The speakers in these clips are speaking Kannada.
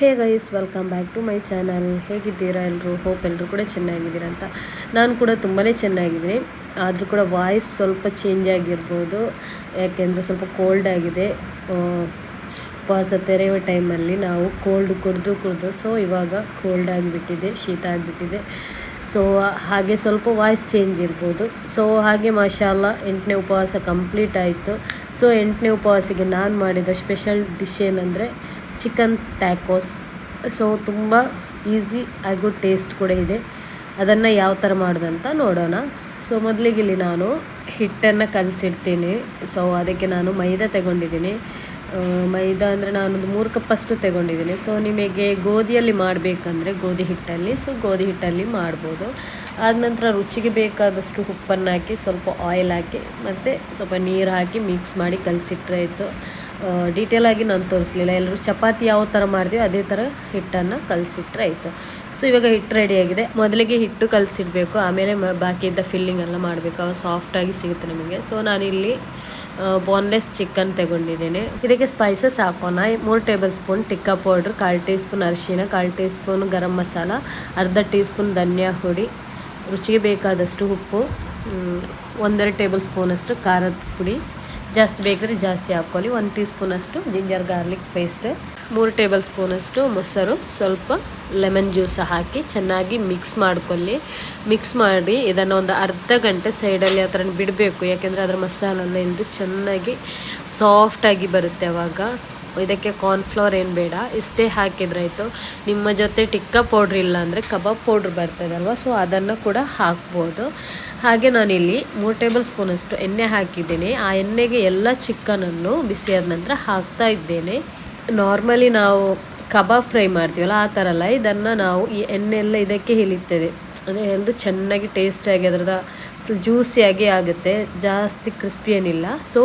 Hey guys, welcome back to my channel. ಹೇಗಿದ್ದೀರಾ ಎಲ್ಲರೂ? ಹೋಪ್ ಎಲ್ಲರೂ ಕೂಡ ಚೆನ್ನಾಗಿದ್ದೀರಾ ಅಂತ. ನಾನು ಕೂಡ ತುಂಬಾ ಚೆನ್ನಾಗಿದ್ದೀನಿ. ಆದರೂ ಕೂಡ ವಾಯ್ಸ್ ಸ್ವಲ್ಪ ಚೇಂಜ್ ಆಗಿರ್ಬೋದು, ಯಾಕೆಂದರೆ ಸ್ವಲ್ಪ ಕೋಲ್ಡ್ ಆಗಿದೆ. ಉಪವಾಸ ತೆರೆಯುವ ಟೈಮಲ್ಲಿ ನಾವು ಕೋಲ್ಡ್ ಕುಡಿದು ಸೊ ಇವಾಗ ಕೋಲ್ಡ್ ಆಗಿಬಿಟ್ಟಿದೆ, ಶೀತ ಆಗಿಬಿಟ್ಟಿದೆ. ಸೊ ಹಾಗೆ ಸ್ವಲ್ಪ ವಾಯ್ಸ್ ಚೇಂಜ್ ಇರ್ಬೋದು. ಸೊ ಹಾಗೆ ಮಾಷಾಲ್ಲ 8ನೇ ಉಪವಾಸ ಕಂಪ್ಲೀಟ್ ಆಯಿತು. ಸೊ 8ನೇ ಉಪವಾಸಿಗೆ ನಾನು ಮಾಡಿದ ಸ್ಪೆಷಲ್ ಡಿಶ್ ಏನಂದರೆ ಚಿಕನ್ ಟ್ಯಾಕೋಸ್. ಸೊ ತುಂಬ ಈಸಿ ಹಾಗೂ ಟೇಸ್ಟ್ ಕೂಡ ಇದೆ. ಅದನ್ನು ಯಾವ ಥರ ಮಾಡೋದಂತ ನೋಡೋಣ. ಸೊ ಮೊದಲಿಗೆ ಇಲ್ಲಿ ನಾನು ಹಿಟ್ಟನ್ನು ಕಲಸಿಡ್ತೀನಿ. ಸೊ ಅದಕ್ಕೆ ನಾನು ಮೈದಾ ತಗೊಂಡಿದ್ದೀನಿ. ಮೈದಾ ಅಂದರೆ ನಾನೊಂದು 3 ಕಪ್ಪಷ್ಟು ತಗೊಂಡಿದ್ದೀನಿ. ಸೊ ನಿಮಗೆ ಗೋಧಿಯಲ್ಲಿ ಮಾಡಬೇಕಂದ್ರೆ ಗೋಧಿ ಹಿಟ್ಟಲ್ಲಿ, ಸೊ ಗೋಧಿ ಹಿಟ್ಟಲ್ಲಿ ಮಾಡ್ಬೋದು. ಆದ ನಂತರ ರುಚಿಗೆ ಬೇಕಾದಷ್ಟು ಉಪ್ಪನ್ನು ಹಾಕಿ, ಸ್ವಲ್ಪ ಆಯಿಲ್ ಹಾಕಿ, ಮತ್ತು ಸ್ವಲ್ಪ ನೀರು ಹಾಕಿ ಮಿಕ್ಸ್ ಮಾಡಿ ಕಲಸಿಟ್ರೆ ಆಯಿತು. ಡೀಟೇಲಾಗಿ ನಾನು ತೋರಿಸಲಿಲ್ಲ. ಎಲ್ಲರೂ ಚಪಾತಿ ಯಾವ ಥರ ಮಾಡ್ತೀವಿ ಅದೇ ಥರ ಹಿಟ್ಟನ್ನು ಕಲಸಿಟ್ರೆ ಆಯಿತು. ಸೊ ಇವಾಗ ಹಿಟ್ಟು ರೆಡಿಯಾಗಿದೆ. ಮೊದಲಿಗೆ ಹಿಟ್ಟು ಕಲಸಿಡಬೇಕು, ಆಮೇಲೆ ಬಾಕಿ ಇದ್ದ ಫಿಲ್ಲಿಂಗ್ ಎಲ್ಲ ಮಾಡಬೇಕು. ಅವಾಗ ಸಾಫ್ಟಾಗಿ ಸಿಗುತ್ತೆ ನಮಗೆ. ಸೊ ನಾನಿಲ್ಲಿ ಬೋನ್ಲೆಸ್ ಚಿಕನ್ ತಗೊಂಡಿದ್ದೇನೆ. ಇದಕ್ಕೆ ಸ್ಪೈಸಸ್ ಹಾಕೋಣ. 3 table spoon tikka powder, 1/4 tea spoon ಅರಿಶಿನ, 1/4 ಟೀ ಸ್ಪೂನ್ ಗರಂ ಮಸಾಲ, ಅರ್ಧ ಟೀ ಸ್ಪೂನ್ ಧನಿಯಾ ಹುಡಿ, ರುಚಿಗೆ ಬೇಕಾದಷ್ಟು ಉಪ್ಪು, 1-2 ಟೇಬಲ್ ಸ್ಪೂನಷ್ಟು ಖಾರದ ಪುಡಿ, ಜಾಸ್ತಿ ಬೇಕಾದರೆ ಜಾಸ್ತಿ ಹಾಕ್ಕೊಳ್ಳಿ, 1 ಟೀ ಸ್ಪೂನಷ್ಟು ಜಿಂಜರ್ ಗಾರ್ಲಿಕ್ ಪೇಸ್ಟ್, 3 ಟೇಬಲ್ ಸ್ಪೂನಷ್ಟು ಮೊಸರು, ಸ್ವಲ್ಪ ಲೆಮನ್ ಜ್ಯೂಸ್ ಹಾಕಿ ಚೆನ್ನಾಗಿ ಮಿಕ್ಸ್ ಮಾಡ್ಕೊಳ್ಳಿ. ಮಿಕ್ಸ್ ಮಾಡಿ ಇದನ್ನು ಒಂದು ಅರ್ಧ ಗಂಟೆ ಸೈಡಲ್ಲಿ ಆ ಥರ ಬಿಡಬೇಕು. ಯಾಕೆಂದರೆ ಅದರ ಮಸಾಲೆಲ್ಲ ಇಳಿದು ಚೆನ್ನಾಗಿ ಸಾಫ್ಟಾಗಿ ಬರುತ್ತೆ. ಆವಾಗ ಇದಕ್ಕೆ ಕಾರ್ನ್ಫ್ಲವರ್ ಏನು ಬೇಡ, ಇಷ್ಟೇ ಹಾಕಿದ್ರಾಯಿತು. ನಿಮ್ಮ ಜೊತೆ ಟಿಕ್ಕಾ ಪೌಡ್ರ್ ಇಲ್ಲ ಅಂದರೆ ಕಬಾಬ್ ಪೌಡ್ರ್ ಬರ್ತದಲ್ವ, ಸೊ ಅದನ್ನು ಕೂಡ ಹಾಕ್ಬೋದು. ಹಾಗೆ ನಾನಿಲ್ಲಿ 3 ಟೇಬಲ್ ಸ್ಪೂನಷ್ಟು ಎಣ್ಣೆ ಹಾಕಿದ್ದೀನಿ. ಆ ಎಣ್ಣೆಗೆ ಎಲ್ಲ ಚಿಕನನ್ನು ಬಿಸಿಯಾದ ನಂತರ ಹಾಕ್ತಾ ಇದ್ದೇನೆ. ನಾರ್ಮಲಿ ನಾವು ಕಬಾಬ್ ಫ್ರೈ ಮಾಡ್ತೀವಲ್ಲ ಆ ಥರ ಅಲ್ಲ, ಇದನ್ನು ನಾವು ಈ ಎಣ್ಣೆ ಎಲ್ಲ ಇದಕ್ಕೆ ಇಳಿತದೆ. ಅಂದರೆ ಎಲ್ದು ಚೆನ್ನಾಗಿ ಟೇಸ್ಟಾಗಿ ಅದರದ ಫುಲ್ ಜ್ಯೂಸಿಯಾಗಿ ಆಗುತ್ತೆ. ಜಾಸ್ತಿ ಕ್ರಿಸ್ಪಿ ಏನಿಲ್ಲ. ಸೊ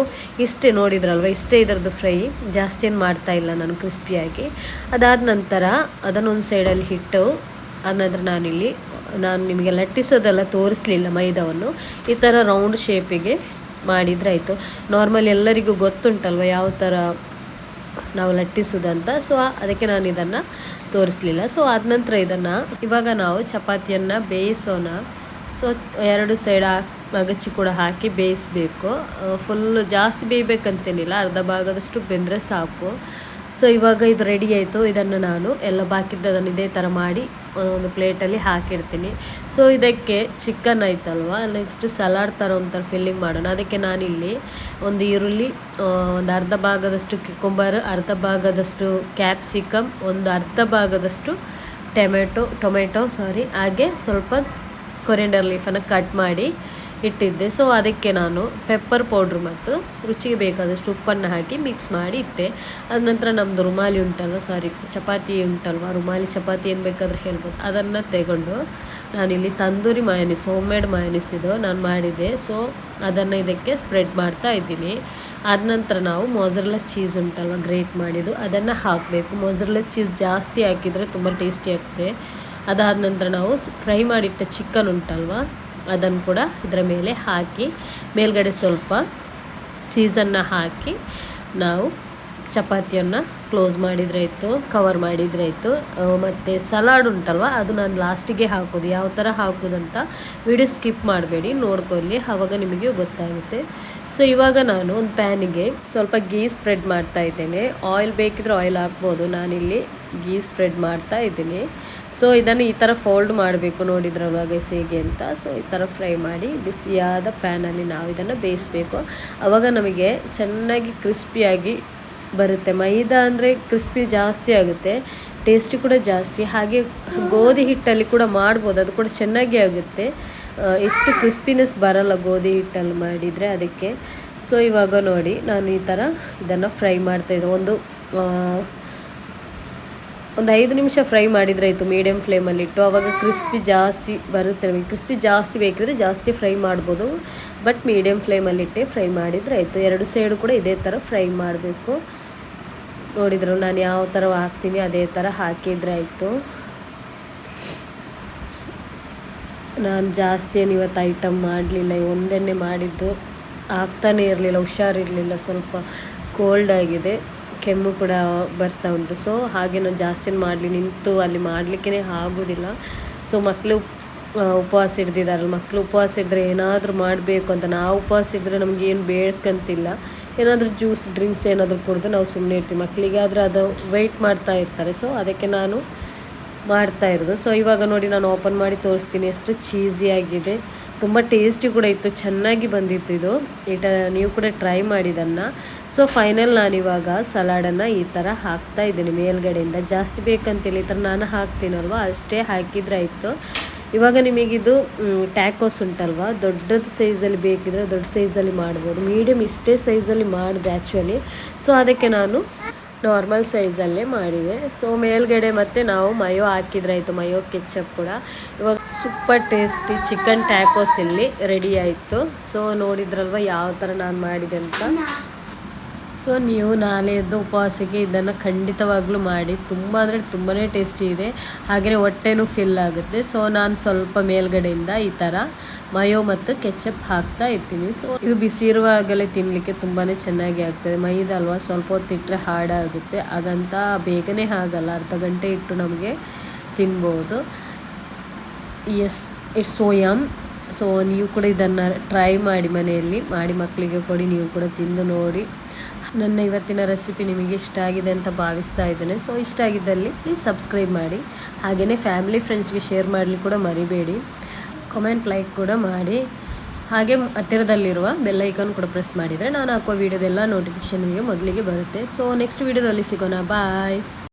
ಇಷ್ಟೇ, ನೋಡಿದ್ರಲ್ವ, ಇಷ್ಟೇ ಇದರದ್ದು ಫ್ರೈ. ಜಾಸ್ತಿ ಏನು ಮಾಡ್ತಾಯಿಲ್ಲ ನಾನು ಕ್ರಿಸ್ಪಿಯಾಗಿ. ಅದಾದ ನಂತರ ಅದನ್ನೊಂದು ಸೈಡಲ್ಲಿ ಇಟ್ಟು, ಆನಂತರ ನಾನು ನಿಮಗೆ ಲಟ್ಟಿಸೋದೆಲ್ಲ ತೋರಿಸಲಿಲ್ಲ. ಮೈದಾವನ್ನು ಈ ಥರ ರೌಂಡ್ ಶೇಪಿಗೆ ಮಾಡಿದರೆ ಆಯಿತು. ನಾರ್ಮಲ್ ಎಲ್ಲರಿಗೂ ಗೊತ್ತುಂಟಲ್ವ ಯಾವ ಥರ ನಾವು ಲಟ್ಟಿಸೋದಂತ. ಸೊ ಅದಕ್ಕೆ ನಾನು ಇದನ್ನು ತೋರಿಸಲಿಲ್ಲ. ಸೊ ಆದ ನಂತರ ಇವಾಗ ನಾವು ಚಪಾತಿಯನ್ನು ಬೇಯಿಸೋಣ. ಸೊ 2 ಸೈಡ್ ಮಗಚಿ ಕೂಡ ಹಾಕಿ ಬೇಯಿಸಬೇಕು. ಫುಲ್ಲು ಜಾಸ್ತಿ ಬೇಯಬೇಕಂತೇನಿಲ್ಲ, ಅರ್ಧ ಭಾಗದಷ್ಟು ಬೆಂದರೆ ಸಾಕು. ಸೊ ಇವಾಗ ಇದು ರೆಡಿ ಆಯಿತು. ಇದನ್ನು ನಾನು ಎಲ್ಲ ಬಾಕಿದ್ದದನ್ನು ಇದೇ ಥರ ಮಾಡಿ ಒಂದು ಪ್ಲೇಟಲ್ಲಿ ಹಾಕಿಡ್ತೀನಿ. ಸೊ ಇದಕ್ಕೆ ಚಿಕನ್ ಆಯ್ತಲ್ವ, ನೆಕ್ಸ್ಟ್ ಸಲಾಡ್ ಥರ ಒಂಥರ ಫಿಲ್ಲಿಂಗ್ ಮಾಡೋಣ. ಅದಕ್ಕೆ ನಾನಿಲ್ಲಿ ಒಂದು ಈರುಳ್ಳಿ, ಒಂದು ಅರ್ಧ ಭಾಗದಷ್ಟು ಕ್ಯುಕುಂಬರ್, ಅರ್ಧ ಭಾಗದಷ್ಟು ಕ್ಯಾಪ್ಸಿಕಮ್, ಒಂದು ಅರ್ಧ ಭಾಗದಷ್ಟು ಟೊಮೆಟೊ ಹಾಗೆ ಸ್ವಲ್ಪ ಕೊರಿಯಂಡರ್ ಲೀಫನ್ನು ಕಟ್ ಮಾಡಿ ಇಟ್ಟಿದ್ದೆ. ಸೊ ಅದಕ್ಕೆ ನಾನು ಪೆಪ್ಪರ್ ಪೌಡ್ರ್ ಮತ್ತು ರುಚಿಗೆ ಬೇಕಾದಷ್ಟು ಉಪ್ಪನ್ನು ಹಾಕಿ ಮಿಕ್ಸ್ ಮಾಡಿ ಇಟ್ಟೆ. ಅದ ನಂತರ ನಮ್ಮದು ಚಪಾತಿ ಉಂಟಲ್ವ, ರುಮಾಲಿ ಚಪಾತಿ ಏನು ಬೇಕಾದರೂ ಹೇಳ್ಬೋದು, ಅದನ್ನು ತಗೊಂಡು ನಾನಿಲ್ಲಿ tandoori mayonnaise, home made mayonnaise ಇದು ನಾನು ಮಾಡಿದ್ದೆ. ಸೊ ಅದನ್ನು ಇದಕ್ಕೆ ಸ್ಪ್ರೆಡ್ ಮಾಡ್ತಾ ಇದ್ದೀನಿ. ಆದ ನಂತರ ನಾವು ಮೊಸರೆಲ್ಲಾ ಚೀಸ್ ಉಂಟಲ್ವ, ಗ್ರೇಟ್ ಮಾಡಿದ್ದು, ಅದನ್ನು ಹಾಕಬೇಕು. ಮೊಸರೆಲ್ಲಾ ಚೀಸ್ ಜಾಸ್ತಿ ಹಾಕಿದರೆ ತುಂಬ ಟೇಸ್ಟಿ ಆಗ್ತದೆ. ಅದಾದ ನಂತರ ನಾವು ಫ್ರೈ ಮಾಡಿಟ್ಟ ಚಿಕನ್ ಉಂಟಲ್ವ, ಅದನ್ನು ಕೂಡ ಇದರ ಮೇಲೆ ಹಾಕಿ, ಮೇಲ್ಗಡೆ ಸ್ವಲ್ಪ ಚೀಸನ್ನು ಹಾಕಿ ನಾವು ಚಪಾತಿಯನ್ನು ಕ್ಲೋಸ್ ಮಾಡಿದ್ರಾಯಿತು, ಕವರ್ ಮಾಡಿದ್ರಾಯಿತು. ಮತ್ತು ಸಲಾಡ್ ಉಂಟಲ್ವ, ಅದು ನಾನು ಲಾಸ್ಟಿಗೆ ಹಾಕೋದು. ಯಾವ ಥರ ಹಾಕೋದಂತ ವಿಡಿಯೋ ಸ್ಕಿಪ್ ಮಾಡಬೇಡಿ, ನೋಡ್ಕೊಳ್ಳಿ, ಆವಾಗ ನಿಮಗೆ ಗೊತ್ತಾಗುತ್ತೆ. ಸೊ ಇವಾಗ ನಾನು ಒಂದು ಪ್ಯಾನಿಗೆ ಸ್ವಲ್ಪ ಗೀ ಸ್ಪ್ರೆಡ್ ಮಾಡ್ತಾ ಇದ್ದೇನೆ. ಆಯಿಲ್ ಬೇಕಿದ್ರೆ ಆಯಿಲ್ ಹಾಕ್ಬೋದು, ನಾನಿಲ್ಲಿ ಗೀ ಸ್ಪ್ರೆಡ್ ಮಾಡ್ತಾ ಇದ್ದೀನಿ. ಸೊ ಇದನ್ನು ಈ ಥರ ಫೋಲ್ಡ್ ಮಾಡಬೇಕು, ನೋಡಿದ್ರಲ್ವ ಗೈಸ್ ಹೇಗೆ ಅಂತ. ಸೊ ಈ ಥರ ಫ್ರೈ ಮಾಡಿ ಬಿಸಿಯಾದ ಪ್ಯಾನಲ್ಲಿ ನಾವು ಇದನ್ನು ಬೇಯಿಸಬೇಕು. ಆವಾಗ ನಮಗೆ ಚೆನ್ನಾಗಿ ಕ್ರಿಸ್ಪಿಯಾಗಿ ಬರುತ್ತೆ. ಮೈದಾ ಅಂದರೆ ಕ್ರಿಸ್ಪಿ ಜಾಸ್ತಿ ಆಗುತ್ತೆ, ಟೇಸ್ಟಿ ಕೂಡ ಜಾಸ್ತಿ. ಹಾಗೆ ಗೋಧಿ ಹಿಟ್ಟಲ್ಲಿ ಕೂಡ ಮಾಡ್ಬೋದು, ಅದು ಕೂಡ ಚೆನ್ನಾಗಿ ಆಗುತ್ತೆ. ಎಷ್ಟು ಕ್ರಿಸ್ಪಿನೆಸ್ ಬರಲ್ಲ ಗೋಧಿ ಹಿಟ್ಟಲ್ಲಿ ಮಾಡಿದರೆ, ಅದಕ್ಕೆ. ಸೊ ಇವಾಗ ನೋಡಿ, ನಾನು ಈ ಥರ ಇದನ್ನು ಫ್ರೈ ಮಾಡ್ತಾಯಿದ್ದೆ. ಒಂದು 5 ನಿಮಿಷ ಫ್ರೈ ಮಾಡಿದ್ರಾಯಿತು ಮೀಡಿಯಮ್ ಫ್ಲೇಮಲ್ಲಿಟ್ಟು. ಆವಾಗ ಕ್ರಿಸ್ಪಿ ಜಾಸ್ತಿ ಬರುತ್ತೆ. ನಮಗೆ ಕ್ರಿಸ್ಪಿ ಜಾಸ್ತಿ ಬೇಕಿದ್ರೆ ಜಾಸ್ತಿ ಫ್ರೈ ಮಾಡ್ಬೋದು, ಬಟ್ ಮೀಡಿಯಮ್ ಫ್ಲೇಮಲ್ಲಿಟ್ಟೆ ಫ್ರೈ ಮಾಡಿದ್ರಾಯಿತು. 2 ಸೈಡು ಕೂಡ ಇದೇ ಥರ ಫ್ರೈ ಮಾಡಬೇಕು. ನೋಡಿದ್ರು ನಾನು ಯಾವ ಥರ ಹಾಕ್ತೀನಿ ಅದೇ ಥರ ಹಾಕಿದ್ರಾಯಿತು. ನಾನು ಜಾಸ್ತಿ ಏನು ಇವತ್ತು ಐಟಮ್ ಮಾಡಲಿಲ್ಲ, ಒಂದನ್ನೇ ಮಾಡಿದ್ದು. ಆಗ್ತಾನೇ ಇರಲಿಲ್ಲ, ಹುಷಾರಿರಲಿಲ್ಲ, ಸ್ವಲ್ಪ ಕೋಲ್ಡ್ ಆಗಿದೆ. ಕೆಮ್ಮು ಕೂಡ ಬರ್ತಾ ಉಂಟು. ಸೊ ಹಾಗೆ ನಾನು ಜಾಸ್ತಿ ನಿಂತು ಅಲ್ಲಿ ಮಾಡಲಿಕ್ಕೇ ಆಗೋದಿಲ್ಲ. ಸೊ ಮಕ್ಕಳು ಉಪವಾಸ ಹಿಡ್ದಿದ್ದಾರಲ್ಲ, ಮಕ್ಕಳು ಉಪವಾಸ ಇದ್ದರೆ ಏನಾದರೂ ಮಾಡಬೇಕು ಅಂತ. ನಾವು ಉಪವಾಸ ಇದ್ದರೆ ನಮಗೇನು ಬೇಕಂತಿಲ್ಲ, ಏನಾದರೂ ಜ್ಯೂಸ್ ಡ್ರಿಂಕ್ಸ್ ಏನಾದರೂ ಕುಡಿದು ನಾವು ಸುಮ್ಮನೆ ಇರ್ತೀವಿ. ಮಕ್ಕಳಿಗೆ ಆದರೆ ಅದು ವೆಯ್ಟ್ ಮಾಡ್ತಾ ಇರ್ತಾರೆ. ಸೊ ಅದಕ್ಕೆ ನಾನು ಮಾಡ್ತಾ ಇರೋದು. ಸೊ ಇವಾಗ ನೋಡಿ ನಾನು ಓಪನ್ ಮಾಡಿ ತೋರಿಸ್ತೀನಿ. ಎಷ್ಟು ಚೀಸಿಯಾಗಿದೆ, ತುಂಬ ಟೇಸ್ಟಿ ಕೂಡ ಇತ್ತು, ಚೆನ್ನಾಗಿ ಬಂದಿತ್ತು ಇದು. ನೀವು ಕೂಡ ಟ್ರೈ ಮಾಡಿದ್ದನ್ನು. ಸೊ ಫೈನಲ್ ನಾನಿವಾಗ ಸಲಾಡನ್ನು ಈ ಥರ ಹಾಕ್ತಾ ಇದ್ದೀನಿ ಮೇಲ್ಗಡೆಯಿಂದ. ಜಾಸ್ತಿ ಬೇಕಂತಿಲ್ಲ, ಈ ಥರ ನಾನು ಹಾಕ್ತೀನಲ್ವ ಅಷ್ಟೇ ಹಾಕಿದರೆ ಆಯಿತು. ಇವಾಗ ನಿಮಗಿದು ಟ್ಯಾಕೋಸ್ ಉಂಟಲ್ವ, ದೊಡ್ಡದು ಸೈಜಲ್ಲಿ ಬೇಕಿದ್ರೆ ದೊಡ್ಡ ಸೈಜಲ್ಲಿ ಮಾಡ್ಬೋದು. ಮೀಡಿಯಮ್ ಇಷ್ಟೇ ಸೈಜಲ್ಲಿ ಮಾಡಿದೆ ಆ್ಯಕ್ಚುಲಿ. ಸೊ ಅದಕ್ಕೆ ನಾನು ನಾರ್ಮಲ್ ಸೈಜಲ್ಲೇ ಮಾಡಿದೆ. ಸೊ ಮೇಲ್ಗಡೆ ಮತ್ತು ನಾವು ಮಯೋ ಹಾಕಿದ್ರಾಯಿತು, ಮಯೋ ಕೆಚಪ್ ಕೂಡ. ಇವಾಗ ಸೂಪರ್ ಟೇಸ್ಟಿ ಚಿಕನ್ ಟ್ಯಾಕೋಸ್ ಇಲ್ಲಿ ರೆಡಿ ಆಯಿತು. ಸೊ ನೋಡಿದ್ರಲ್ವ ಯಾವ ಥರ ನಾನು ಮಾಡಿದೆ ಅಂತ. ಸೊ ನೀವು ನಾಳೆಯದ್ದು ಉಪವಾಸಕ್ಕೆ ಇದನ್ನು ಖಂಡಿತವಾಗ್ಲೂ ಮಾಡಿ. ತುಂಬ ಅಂದರೆ ತುಂಬಾ ಟೇಸ್ಟಿ ಇದೆ, ಹಾಗೆಯೇ ಹೊಟ್ಟೆನೂ ಫಿಲ್ ಆಗುತ್ತೆ. ಸೊ ನಾನು ಸ್ವಲ್ಪ ಮೇಲ್ಗಡೆಯಿಂದ ಈ ಥರ ಮಯೋ ಮತ್ತು ಕೆಚಪ್ ಹಾಕ್ತಾ ಇರ್ತೀನಿ. ಸೊ ಇದು ಬಿಸಿ ಇರುವಾಗಲೇ ತಿನ್ನಲಿಕ್ಕೆ ತುಂಬಾ ಚೆನ್ನಾಗಿ ಆಗ್ತದೆ. ಮೈದಾ ಅಲ್ವಾ, ಸ್ವಲ್ಪ ಹೊತ್ತು ಇಟ್ಟರೆ ಹಾಡಾಗುತ್ತೆ, ಹಾಗಂತ ಬೇಗನೆ ಆಗಲ್ಲ, ಅರ್ಧ ಗಂಟೆ ಇಟ್ಟು ನಮಗೆ ತಿನ್ಬೋದು. Yes, it's so yum. So ನೀವು ಕೂಡ ಇದನ್ನು ಟ್ರೈ ಮಾಡಿ, ಮನೆಯಲ್ಲಿ ಮಾಡಿ ಮಕ್ಕಳಿಗೆ ಕೊಡಿ, ನೀವು ಕೂಡ ತಿಂದು ನೋಡಿ. ನನ್ನ ಇವತ್ತಿನ ರೆಸಿಪಿ ನಿಮಗೆ ಇಷ್ಟ ಆಗಿದೆ ಅಂತ ಭಾವಿಸ್ತಾ ಇದ್ದೇನೆ. ಸೊ ಇಷ್ಟ ಆಗಿದ್ದಲ್ಲಿ ಪ್ಲೀಸ್ ಸಬ್ಸ್ಕ್ರೈಬ್ ಮಾಡಿ, ಹಾಗೆಯೇ ಫ್ಯಾಮಿಲಿ ಫ್ರೆಂಡ್ಸ್ಗೆ ಶೇರ್ ಮಾಡಲಿಕ್ಕೆ ಕೂಡ ಮರಿಬೇಡಿ. ಕಮೆಂಟ್ ಲೈಕ್ ಕೂಡ ಮಾಡಿ, ಹಾಗೆ ಹತ್ತಿರದಲ್ಲಿರುವ ಬೆಲ್ ಐಕಾನ್ ಕೂಡ ಪ್ರೆಸ್ ಮಾಡಿದರೆ ನಾನು ಹಾಕುವ ವೀಡಿಯೋದೆಲ್ಲ ನೋಟಿಫಿಕೇಷನ್ ನಿಮಗೆ ಮೊದಲಿಗೆ ಬರುತ್ತೆ. ಸೊ ನೆಕ್ಸ್ಟ್ ವೀಡಿಯೋದಲ್ಲಿ ಸಿಗೋಣ. ಬಾಯ್.